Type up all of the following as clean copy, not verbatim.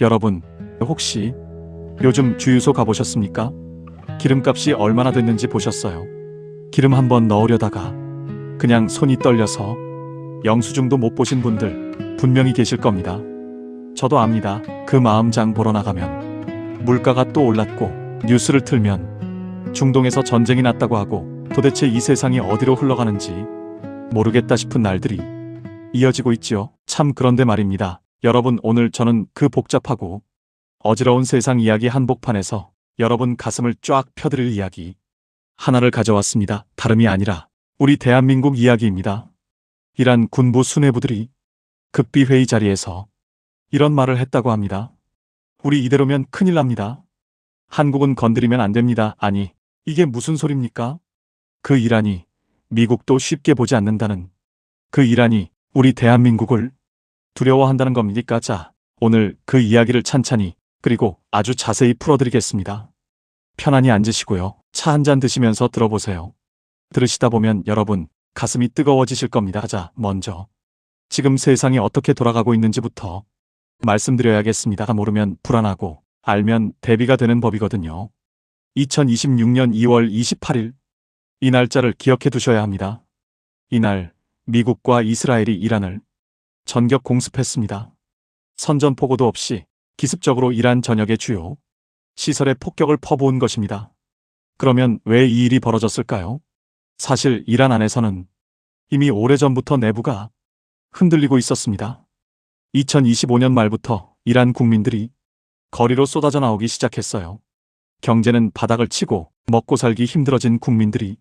여러분, 혹시 요즘 주유소 가보셨습니까? 기름값이 얼마나 됐는지 보셨어요? 기름 한번 넣으려다가 그냥 손이 떨려서 영수증도 못 보신 분들 분명히 계실 겁니다. 저도 압니다. 그 마음 장 보러 나가면 물가가 또 올랐고, 뉴스를 틀면 중동에서 전쟁이 났다고 하고, 도대체 이 세상이 어디로 흘러가는지 모르겠다 싶은 날들이 이어지고 있지요. 참 그런데 말입니다. 여러분, 오늘 저는 그 복잡하고 어지러운 세상 이야기 한복판에서 여러분 가슴을 쫙 펴드릴 이야기 하나를 가져왔습니다. 다름이 아니라 우리 대한민국 이야기입니다. 이란 군부 수뇌부들이 극비회의 자리에서 이런 말을 했다고 합니다. 우리 이대로면 큰일 납니다. 한국은 건드리면 안 됩니다. 아니, 이게 무슨 소립니까? 그 이란이 미국도 쉽게 보지 않는다는, 그 이란이 우리 대한민국을 두려워한다는 겁니까? 자, 오늘 그 이야기를 찬찬히 그리고 아주 자세히 풀어드리겠습니다. 편안히 앉으시고요. 차 한 잔 드시면서 들어보세요. 들으시다 보면 여러분 가슴이 뜨거워지실 겁니다. 자, 먼저 지금 세상이 어떻게 돌아가고 있는지부터 말씀드려야겠습니다. 모르면 불안하고 알면 대비가 되는 법이거든요. 2026년 2월 28일, 이 날짜를 기억해 두셔야 합니다. 이날 미국과 이스라엘이 이란을 전격 공습했습니다. 선전포고도 없이 기습적으로 이란 전역의 주요 시설에 폭격을 퍼부은 것입니다. 그러면 왜 이 일이 벌어졌을까요? 사실 이란 안에서는 이미 오래전부터 내부가 흔들리고 있었습니다. 2025년 말부터 이란 국민들이 거리로 쏟아져 나오기 시작했어요. 경제는 바닥을 치고 먹고 살기 힘들어진 국민들이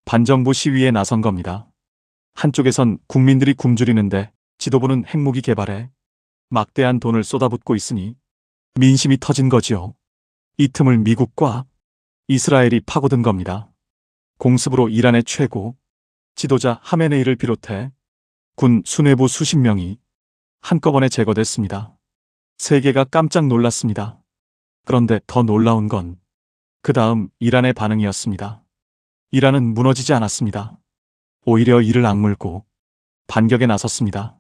반정부 시위에 나선 겁니다. 한쪽에선 국민들이 굶주리는데 지도부는 핵무기 개발에 막대한 돈을 쏟아붓고 있으니 민심이 터진 거지요. 이 틈을 미국과 이스라엘이 파고든 겁니다. 공습으로 이란의 최고 지도자 하메네이를 비롯해 군 수뇌부 수십 명이 한꺼번에 제거됐습니다. 세계가 깜짝 놀랐습니다. 그런데 더 놀라운 건 그 다음 이란의 반응이었습니다. 이란은 무너지지 않았습니다. 오히려 이를 악물고 반격에 나섰습니다.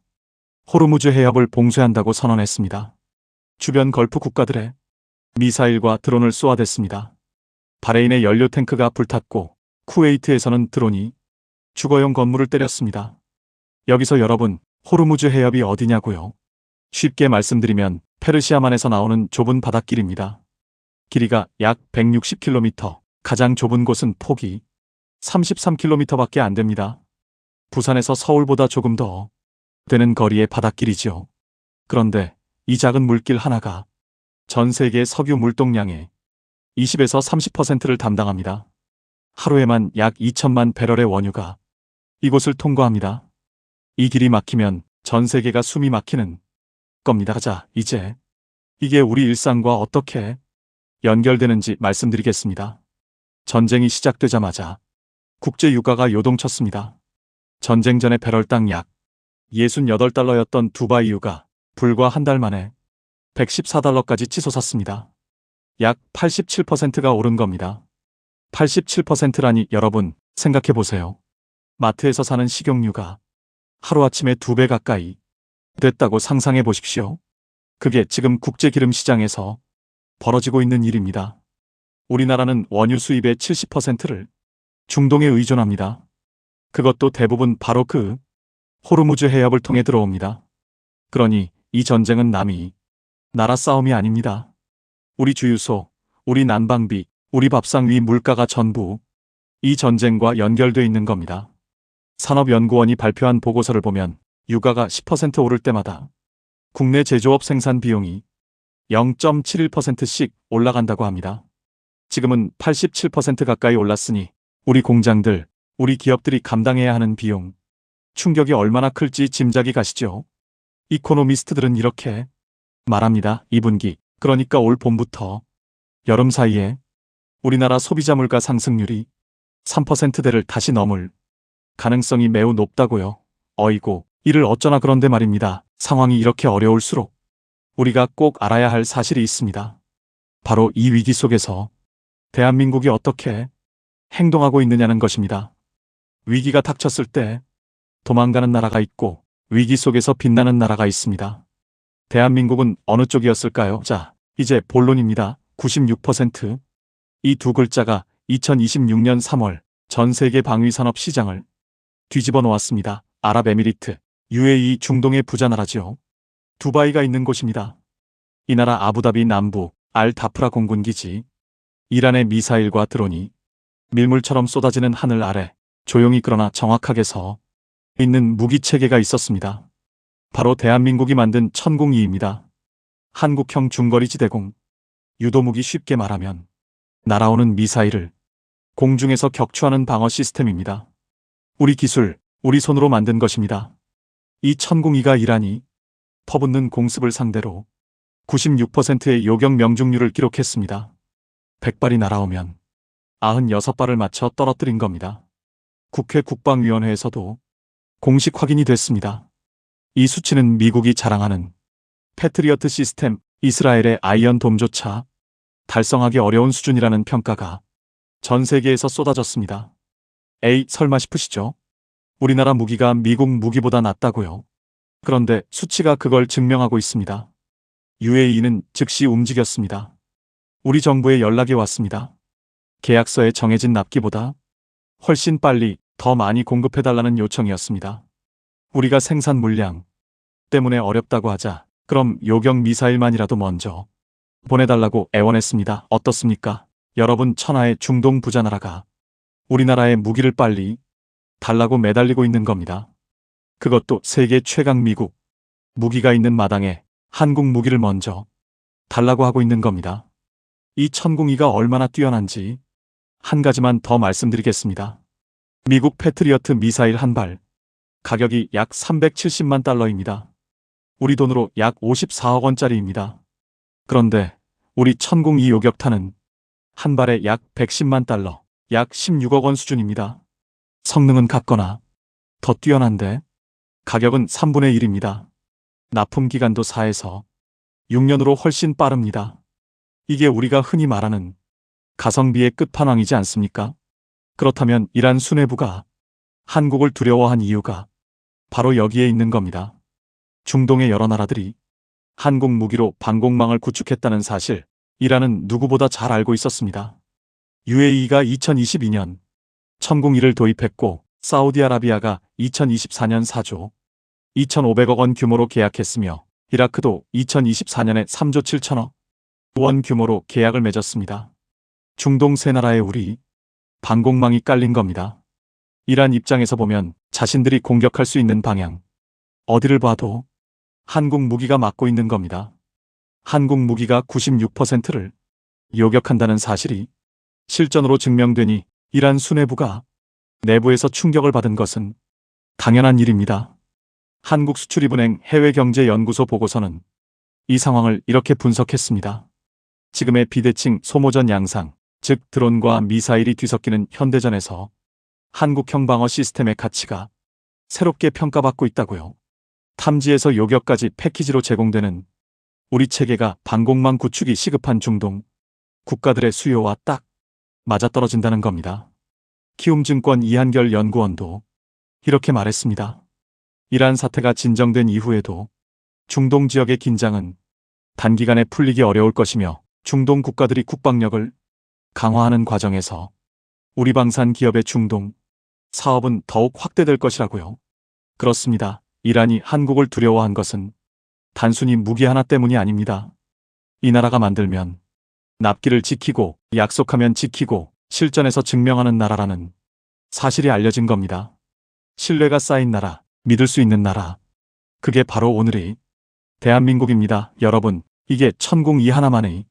호르무즈 해협을 봉쇄한다고 선언했습니다. 주변 걸프 국가들의 미사일과 드론을 쏘아댔습니다. 바레인의 연료 탱크가 불탔고 쿠웨이트에서는 드론이 주거용 건물을 때렸습니다. 여기서 여러분, 호르무즈 해협이 어디냐고요? 쉽게 말씀드리면 페르시아만에서 나오는 좁은 바닷길입니다. 길이가 약 160km, 가장 좁은 곳은 폭이 33km밖에 안 됩니다. 부산에서 서울보다 조금 더 되는 거리의 바닷길이지요. 그런데 이 작은 물길 하나가 전 세계의 석유 물동량의 20에서 30%를 담당합니다. 하루에만 약 2천만 배럴의 원유가 이곳을 통과합니다. 이 길이 막히면 전 세계가 숨이 막히는 겁니다. 자, 이제 이게 우리 일상과 어떻게 연결되는지 말씀드리겠습니다. 전쟁이 시작되자마자 국제 유가가 요동쳤습니다. 전쟁 전에 배럴당 약 68달러였던 두바이 유가 불과 한 달 만에 114달러까지 치솟았습니다. 약 87%가 오른 겁니다. 87%라니 여러분 생각해 보세요. 마트에서 사는 식용유가 하루아침에 2배 가까이 됐다고 상상해 보십시오. 그게 지금 국제 기름 시장에서 벌어지고 있는 일입니다. 우리나라는 원유 수입의 70%를 중동에 의존합니다. 그것도 대부분 바로 그 호르무즈 해협을 통해 들어옵니다. 그러니 이 전쟁은 남이 나라 싸움이 아닙니다. 우리 주유소, 우리 난방비, 우리 밥상 위 물가가 전부 이 전쟁과 연결돼 있는 겁니다. 산업연구원이 발표한 보고서를 보면 유가가 10% 오를 때마다 국내 제조업 생산 비용이 0.71%씩 올라간다고 합니다. 지금은 87% 가까이 올랐으니 우리 공장들, 우리 기업들이 감당해야 하는 비용, 충격이 얼마나 클지 짐작이 가시죠? 이코노미스트들은 이렇게 말합니다. 2분기, 그러니까 올 봄부터 여름 사이에 우리나라 소비자 물가 상승률이 3%대를 다시 넘을 가능성이 매우 높다고요. 어이고, 이를 어쩌나 그런데 말입니다. 상황이 이렇게 어려울수록 우리가 꼭 알아야 할 사실이 있습니다. 바로 이 위기 속에서 대한민국이 어떻게 행동하고 있느냐는 것입니다. 위기가 닥쳤을 때 도망가는 나라가 있고 위기 속에서 빛나는 나라가 있습니다. 대한민국은 어느 쪽이었을까요? 자, 이제 본론입니다. 96%. 이 두 글자가 2026년 3월 전 세계 방위산업 시장을 뒤집어 놓았습니다. 아랍에미리트, UAE 중동의 부자 나라지요. 두바이가 있는 곳입니다. 이 나라 아부다비 남부 알다프라 공군기지. 이란의 미사일과 드론이 밀물처럼 쏟아지는 하늘 아래 조용히 그러나 정확하게 서 있는 무기체계가 있었습니다. 바로 대한민국이 만든 천공이입니다. 한국형 중거리 지대공. 유도무기 쉽게 말하면 날아오는 미사일을 공중에서 격추하는 방어 시스템입니다. 우리 기술, 우리 손으로 만든 것입니다. 이 천공이가 이란이 퍼붓는 공습을 상대로 96%의 요격 명중률을 기록했습니다. 100발이 날아오면 96발을 맞춰 떨어뜨린 겁니다. 국회 국방위원회에서도 공식 확인이 됐습니다. 이 수치는 미국이 자랑하는 패트리어트 시스템, 이스라엘의 아이언돔조차 달성하기 어려운 수준이라는 평가가 전 세계에서 쏟아졌습니다. 에이, 설마 싶으시죠? 우리나라 무기가 미국 무기보다 낫다고요? 그런데 수치가 그걸 증명하고 있습니다. UAE는 즉시 움직였습니다. 우리 정부에 연락이 왔습니다. 계약서에 정해진 납기보다 훨씬 빨리 더 많이 공급해달라는 요청이었습니다. 우리가 생산 물량 때문에 어렵다고 하자 그럼 요격 미사일만이라도 먼저 보내달라고 애원했습니다. 어떻습니까? 여러분, 천하의 중동 부자 나라가 우리나라의 무기를 빨리 달라고 매달리고 있는 겁니다. 그것도 세계 최강 미국. 무기가 있는 마당에 한국 무기를 먼저 달라고 하고 있는 겁니다. 이 천공이가 얼마나 뛰어난지 한 가지만 더 말씀드리겠습니다. 미국 패트리어트 미사일 한 발 가격이 약 370만 달러입니다. 우리 돈으로 약 54억 원짜리입니다. 그런데 우리 천공이 요격탄은 한 발에 약 110만 달러, 약 16억 원 수준입니다. 성능은 같거나 더 뛰어난데 가격은 3분의 1입니다. 납품 기간도 4에서 6년으로 훨씬 빠릅니다. 이게 우리가 흔히 말하는 가성비의 끝판왕이지 않습니까? 그렇다면 이란 수뇌부가 한국을 두려워한 이유가 바로 여기에 있는 겁니다. 중동의 여러 나라들이 한국 무기로 방공망을 구축했다는 사실, 이란은 누구보다 잘 알고 있었습니다. UAE가 2022년 천공이를 도입했고 사우디아라비아가 2024년 4조 2,500억 원 규모로 계약했으며 이라크도 2024년에 3조 7천억 원 규모로 계약을 맺었습니다. 중동 세 나라에 우리 방공망이 깔린 겁니다. 이란 입장에서 보면 자신들이 공격할 수 있는 방향, 어디를 봐도 한국 무기가 막고 있는 겁니다. 한국 무기가 96%를 요격한다는 사실이 실전으로 증명되니 이란 수뇌부가 내부에서 충격을 받은 것은 당연한 일입니다. 한국수출입은행 해외경제연구소 보고서는 이 상황을 이렇게 분석했습니다. 지금의 비대칭 소모전 양상, 즉 드론과 미사일이 뒤섞이는 현대전에서 한국형 방어 시스템의 가치가 새롭게 평가받고 있다고요. 탐지에서 요격까지 패키지로 제공되는 우리 체계가 방공망 구축이 시급한 중동 국가들의 수요와 딱 맞아떨어진다는 겁니다. 키움증권 이한결 연구원도 이렇게 말했습니다. 이란 사태가 진정된 이후에도 중동 지역의 긴장은 단기간에 풀리기 어려울 것이며 중동 국가들이 국방력을 강화하는 과정에서 우리 방산 기업의 중동 사업은 더욱 확대될 것이라고요. 그렇습니다. 이란이 한국을 두려워한 것은 단순히 무기 하나 때문이 아닙니다. 이 나라가 만들면 납기를 지키고 약속하면 지키고 실전에서 증명하는 나라라는 사실이 알려진 겁니다. 신뢰가 쌓인 나라, 믿을 수 있는 나라. 그게 바로 오늘의 대한민국입니다. 여러분, 이게 천공이 하나만의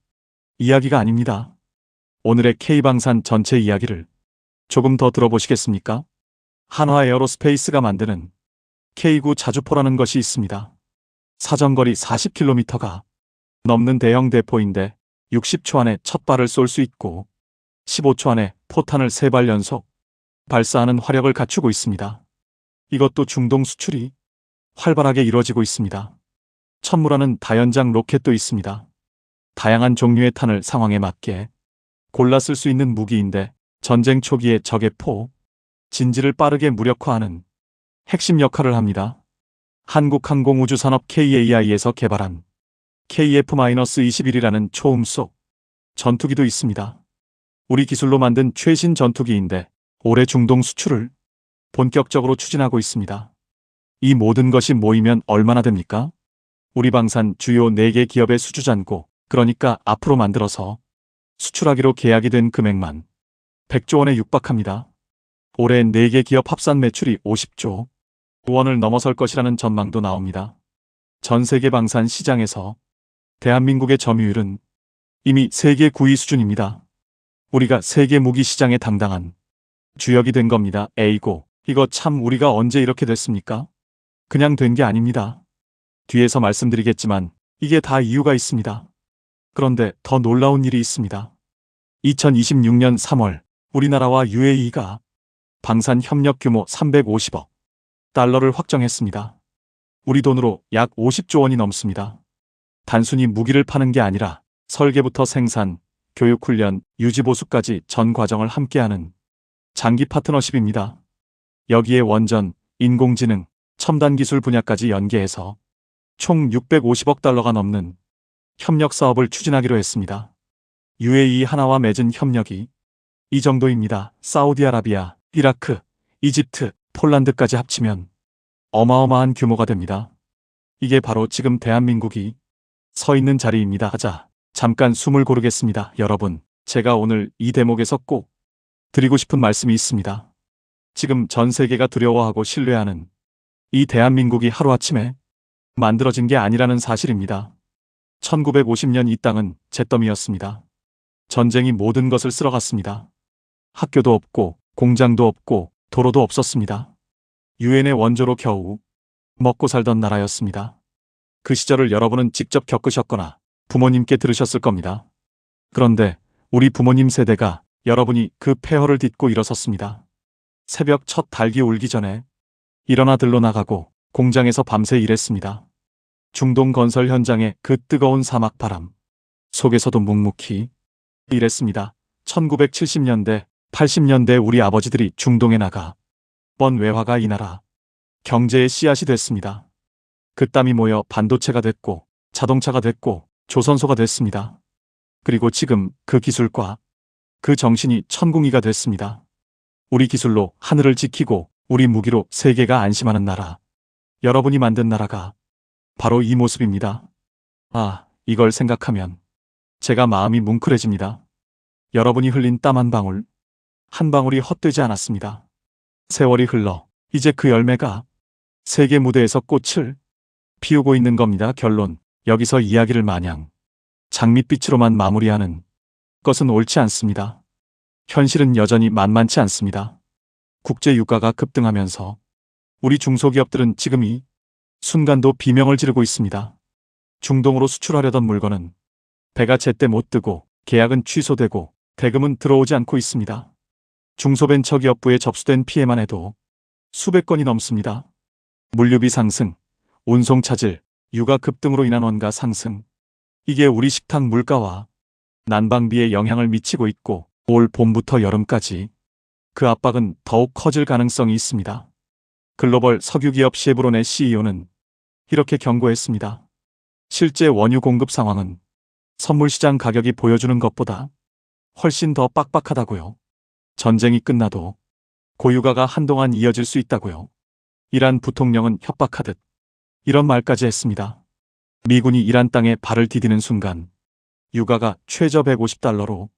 이야기가 아닙니다. 오늘의 K방산 전체 이야기를 조금 더 들어보시겠습니까? 한화 에어로스페이스가 만드는 K9 자주포라는 것이 있습니다. 사정거리 40km가 넘는 대형 대포인데 60초 안에 첫 발을 쏠 수 있고 15초 안에 포탄을 3발 연속 발사하는 화력을 갖추고 있습니다. 이것도 중동 수출이 활발하게 이루어지고 있습니다. 천무라는 다연장 로켓도 있습니다. 다양한 종류의 탄을 상황에 맞게 골라 쓸 수 있는 무기인데 전쟁 초기에 적의 포, 진지를 빠르게 무력화하는 핵심 역할을 합니다. 한국항공우주산업 KAI에서 개발한 KF-21이라는 초음속 전투기도 있습니다. 우리 기술로 만든 최신 전투기인데 올해 중동 수출을 본격적으로 추진하고 있습니다. 이 모든 것이 모이면 얼마나 됩니까? 우리 방산 주요 4개 기업의 수주잔고, 그러니까 앞으로 만들어서 수출하기로 계약이 된 금액만 100조 원에 육박합니다. 올해 4개 기업 합산 매출이 50조 원을 넘어설 것이라는 전망도 나옵니다. 전 세계 방산 시장에서 대한민국의 점유율은 이미 세계 9위 수준입니다. 우리가 세계 무기 시장에 당당한 주역이 된 겁니다. 에이고, 이거 참 우리가 언제 이렇게 됐습니까? 그냥 된 게 아닙니다. 뒤에서 말씀드리겠지만 이게 다 이유가 있습니다. 그런데 더 놀라운 일이 있습니다. 2026년 3월 우리나라와 UAE가 방산 협력 규모 350억 달러를 확정했습니다. 우리 돈으로 약 50조 원이 넘습니다. 단순히 무기를 파는 게 아니라 설계부터 생산, 교육훈련, 유지보수까지 전 과정을 함께하는 장기 파트너십입니다. 여기에 원전, 인공지능, 첨단기술 분야까지 연계해서 총 650억 달러가 넘는 협력 사업을 추진하기로 했습니다. UAE 하나와 맺은 협력이 이 정도입니다. 사우디아라비아, 이라크, 이집트, 폴란드까지 합치면 어마어마한 규모가 됩니다. 이게 바로 지금 대한민국이 서 있는 자리입니다. 자, 잠깐 숨을 고르겠습니다. 여러분, 제가 오늘 이 대목에서 꼭 드리고 싶은 말씀이 있습니다. 지금 전 세계가 두려워하고 신뢰하는 이 대한민국이 하루아침에 만들어진 게 아니라는 사실입니다. 1950년 이 땅은 잿더미였습니다. 전쟁이 모든 것을 쓸어갔습니다. 학교도 없고 공장도 없고 도로도 없었습니다. 유엔의 원조로 겨우 먹고 살던 나라였습니다. 그 시절을 여러분은 직접 겪으셨거나 부모님께 들으셨을 겁니다. 그런데 우리 부모님 세대가 여러분이 그 폐허를 딛고 일어섰습니다. 새벽 첫 닭이 울기 전에 일어나 들러 나가고 공장에서 밤새 일했습니다. 중동 건설 현장의 그 뜨거운 사막 바람 속에서도 묵묵히 일했습니다. 1970년대, 80년대 우리 아버지들이 중동에 나가 번 외화가 이 나라 경제의 씨앗이 됐습니다. 그 땀이 모여 반도체가 됐고 자동차가 됐고 조선소가 됐습니다. 그리고 지금 그 기술과 그 정신이 천궁이가 됐습니다. 우리 기술로 하늘을 지키고 우리 무기로 세계가 안심하는 나라. 여러분이 만든 나라가 바로 이 모습입니다. 아, 이걸 생각하면 제가 마음이 뭉클해집니다. 여러분이 흘린 땀 한 방울, 한 방울이 헛되지 않았습니다. 세월이 흘러 이제 그 열매가 세계 무대에서 꽃을 피우고 있는 겁니다. 결론, 여기서 이야기를 마냥 장밋빛으로만 마무리하는 것은 옳지 않습니다. 현실은 여전히 만만치 않습니다. 국제 유가가 급등하면서 우리 중소기업들은 지금 이 순간도 비명을 지르고 있습니다. 중동으로 수출하려던 물건은 배가 제때 못 뜨고 계약은 취소되고 대금은 들어오지 않고 있습니다. 중소벤처기업부에 접수된 피해만 해도 수백 건이 넘습니다. 물류비 상승, 운송 차질, 유가 급등으로 인한 원가 상승. 이게 우리 식탁 물가와 난방비에 영향을 미치고 있고 올 봄부터 여름까지 그 압박은 더욱 커질 가능성이 있습니다. 글로벌 석유기업 셰브론의 CEO는 이렇게 경고했습니다. 실제 원유 공급 상황은 선물시장 가격이 보여주는 것보다 훨씬 더 빡빡하다고요. 전쟁이 끝나도 고유가가 한동안 이어질 수 있다고요. 이란 부통령은 협박하듯 이런 말까지 했습니다. 미군이 이란 땅에 발을 디디는 순간 유가가 최저 150달러로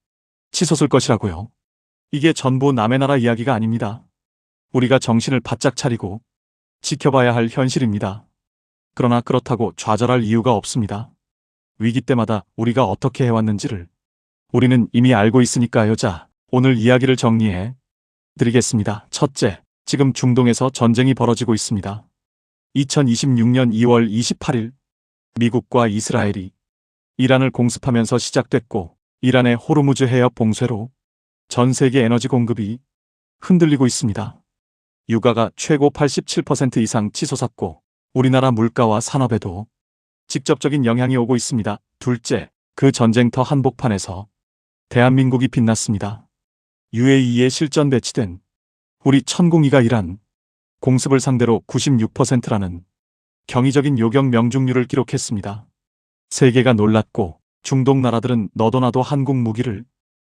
치솟을 것이라고요. 이게 전부 남의 나라 이야기가 아닙니다. 우리가 정신을 바짝 차리고 지켜봐야 할 현실입니다. 그러나 그렇다고 좌절할 이유가 없습니다. 위기 때마다 우리가 어떻게 해왔는지를 우리는 이미 알고 있으니까요. 자, 오늘 이야기를 정리해 드리겠습니다. 첫째, 지금 중동에서 전쟁이 벌어지고 있습니다. 2026년 2월 28일 미국과 이스라엘이 이란을 공습하면서 시작됐고 이란의 호르무즈 해협 봉쇄로 전 세계 에너지 공급이 흔들리고 있습니다. 유가가 최고 87% 이상 치솟았고 우리나라 물가와 산업에도 직접적인 영향이 오고 있습니다. 둘째, 그 전쟁터 한복판에서 대한민국이 빛났습니다. UAE에 실전 배치된 우리 천공이가 이란 공습을 상대로 96%라는 경이적인 요격 명중률을 기록했습니다. 세계가 놀랐고 중동 나라들은 너도 나도 한국 무기를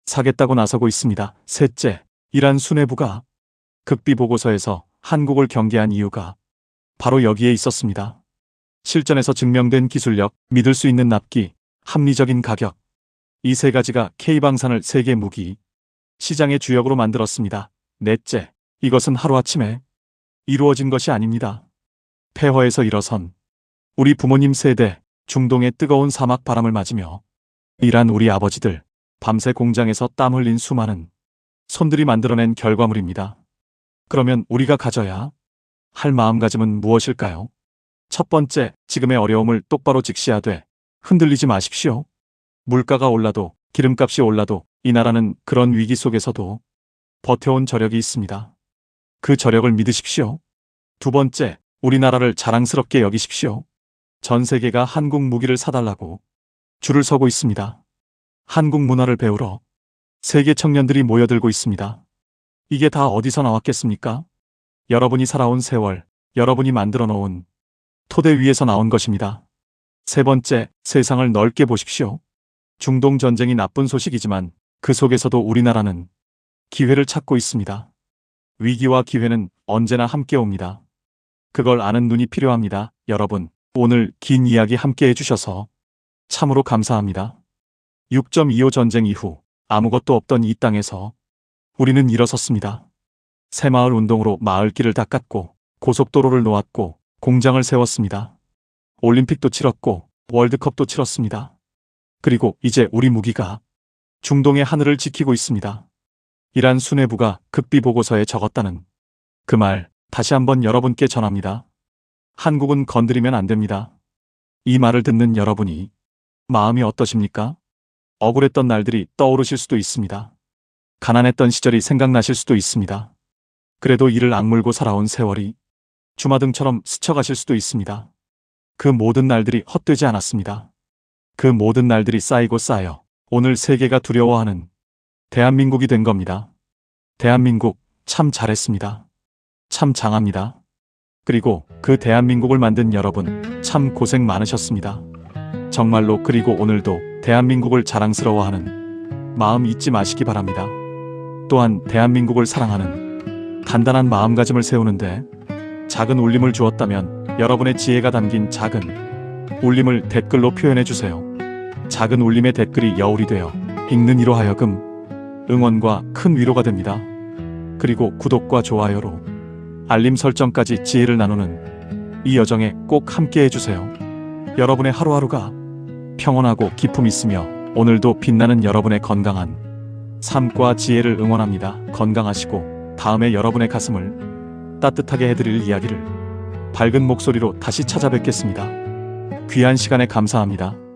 사겠다고 나서고 있습니다. 셋째, 이란 수뇌부가 극비 보고서에서 한국을 경계한 이유가 바로 여기에 있었습니다. 실전에서 증명된 기술력, 믿을 수 있는 납기, 합리적인 가격. 이 세 가지가 K방산을 세계 무기 시장의 주역으로 만들었습니다. 넷째, 이것은 하루아침에 이루어진 것이 아닙니다. 폐허에서 일어선 우리 부모님 세대, 중동의 뜨거운 사막 바람을 맞으며 일한 우리 아버지들, 밤새 공장에서 땀 흘린 수많은 손들이 만들어낸 결과물입니다. 그러면 우리가 가져야 할 마음가짐은 무엇일까요? 첫 번째, 지금의 어려움을 똑바로 직시하되 흔들리지 마십시오. 물가가 올라도 기름값이 올라도 이 나라는 그런 위기 속에서도 버텨온 저력이 있습니다. 그 저력을 믿으십시오. 두 번째, 우리나라를 자랑스럽게 여기십시오. 전 세계가 한국 무기를 사달라고 줄을 서고 있습니다. 한국 문화를 배우러 세계 청년들이 모여들고 있습니다. 이게 다 어디서 나왔겠습니까? 여러분이 살아온 세월, 여러분이 만들어 놓은 토대 위에서 나온 것입니다. 세 번째, 세상을 넓게 보십시오. 중동 전쟁이 나쁜 소식이지만 그 속에서도 우리나라는 기회를 찾고 있습니다. 위기와 기회는 언제나 함께 옵니다. 그걸 아는 눈이 필요합니다. 여러분, 오늘 긴 이야기 함께 해주셔서 참으로 감사합니다. 6.25 전쟁 이후 아무것도 없던 이 땅에서 우리는 일어섰습니다. 새마을 운동으로 마을길을 닦았고 고속도로를 놓았고 공장을 세웠습니다. 올림픽도 치렀고 월드컵도 치렀습니다. 그리고 이제 우리 무기가 중동의 하늘을 지키고 있습니다. 이란 수뇌부가 극비 보고서에 적었다는 그 말 다시 한번 여러분께 전합니다. 한국은 건드리면 안 됩니다. 이 말을 듣는 여러분이 마음이 어떠십니까? 억울했던 날들이 떠오르실 수도 있습니다. 가난했던 시절이 생각나실 수도 있습니다. 그래도 이를 악물고 살아온 세월이 주마등처럼 스쳐가실 수도 있습니다. 그 모든 날들이 헛되지 않았습니다. 그 모든 날들이 쌓이고 쌓여 오늘 세계가 두려워하는 대한민국이 된 겁니다. 대한민국 참 잘했습니다. 참 장합니다. 그리고 그 대한민국을 만든 여러분 참 고생 많으셨습니다. 정말로. 그리고 오늘도 대한민국을 자랑스러워하는 마음 잊지 마시기 바랍니다. 또한 대한민국을 사랑하는 단단한 마음가짐을 세우는데 작은 울림을 주었다면 여러분의 지혜가 담긴 작은 울림을 댓글로 표현해주세요. 작은 울림의 댓글이 여울이 되어 읽는 이로 하여금 응원과 큰 위로가 됩니다. 그리고 구독과 좋아요로 알림 설정까지 지혜를 나누는 이 여정에 꼭 함께 해주세요. 여러분의 하루하루가 평온하고 기품 있으며 오늘도 빛나는 여러분의 건강한 삶과 지혜를 응원합니다. 건강하시고 다음에 여러분의 가슴을 따뜻하게 해드릴 이야기를 밝은 목소리로 다시 찾아뵙겠습니다. 귀한 시간에 감사합니다.